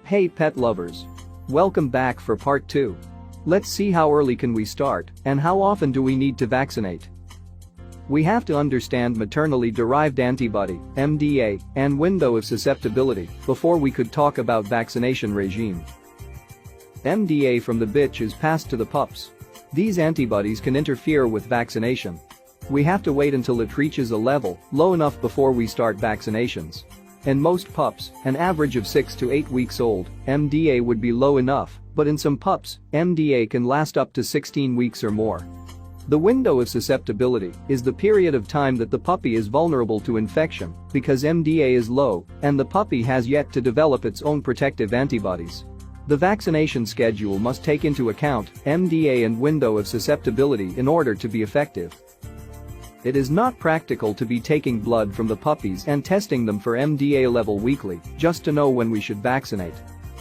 Hey pet lovers. Welcome back for part 2. Let's see how early can we start and how often do we need to vaccinate. We have to understand maternally derived antibody (MDA) and window of susceptibility before we could talk about vaccination regime. MDA from the bitch is passed to the pups. These antibodies can interfere with vaccination. We have to wait until it reaches a level low enough before we start vaccinations. In most pups, an average of 6 to 8 weeks old, MDA would be low enough, but in some pups, MDA can last up to 16 weeks or more. The window of susceptibility is the period of time that the puppy is vulnerable to infection because MDA is low and the puppy has yet to develop its own protective antibodies. The vaccination schedule must take into account MDA and window of susceptibility in order to be effective. It is not practical to be taking blood from the puppies and testing them for MDA level weekly just to know when we should vaccinate.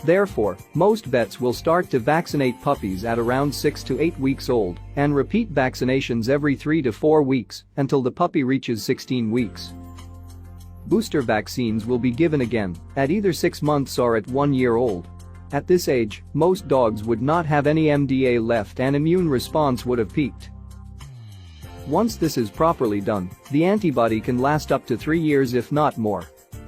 Therefore, most vets will start to vaccinate puppies at around 6 to 8 weeks old and repeat vaccinations every 3 to 4 weeks until the puppy reaches 16 weeks. Booster vaccines will be given again at either 6 months or at 1 year old. At this age, most dogs would not have any MDA left and immune response would have peaked. Once this is properly done, the antibody can last up to 3 years if not more.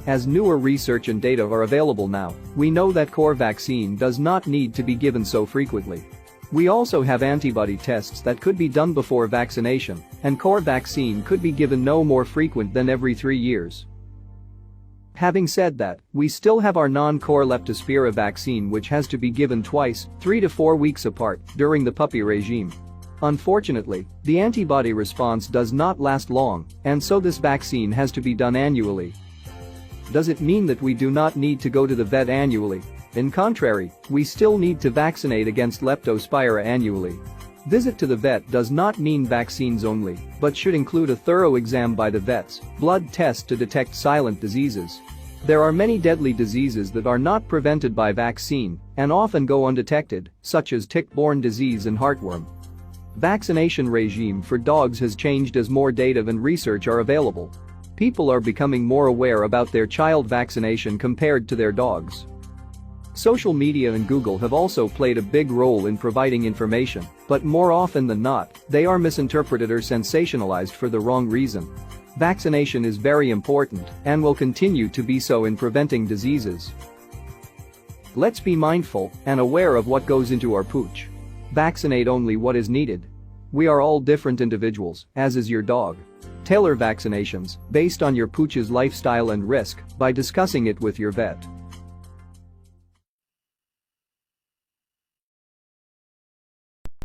As newer research and data are available now, we know that core vaccine does not need to be given so frequently. We also have antibody tests that could be done before vaccination, and core vaccine could be given no more frequent than every 3 years. Having said that, we still have our non-core Leptospira vaccine which has to be given twice, 3 to 4 weeks apart, during the puppy regime. Unfortunately, the antibody response does not last long, and so this vaccine has to be done annually. Does it mean that we do not need to go to the vet annually? In contrary, we still need to vaccinate against Leptospira annually. Visit to the vet does not mean vaccines only, but should include a thorough exam by the vets, blood test to detect silent diseases. There are many deadly diseases that are not prevented by vaccine and often go undetected, such as tick-borne disease and heartworm. Vaccination regime for dogs has changed as more data and research are available. People are becoming more aware about their child vaccination compared to their dogs. Social media and Google have also played a big role in providing information, but more often than not, they are misinterpreted or sensationalized for the wrong reason. Vaccination is very important and will continue to be so in preventing diseases. Let's be mindful and aware of what goes into our pooch. Vaccinate only what is needed. We are all different individuals, as is your dog. Tailor vaccinations based on your pooch's lifestyle and risk by discussing it with your vet.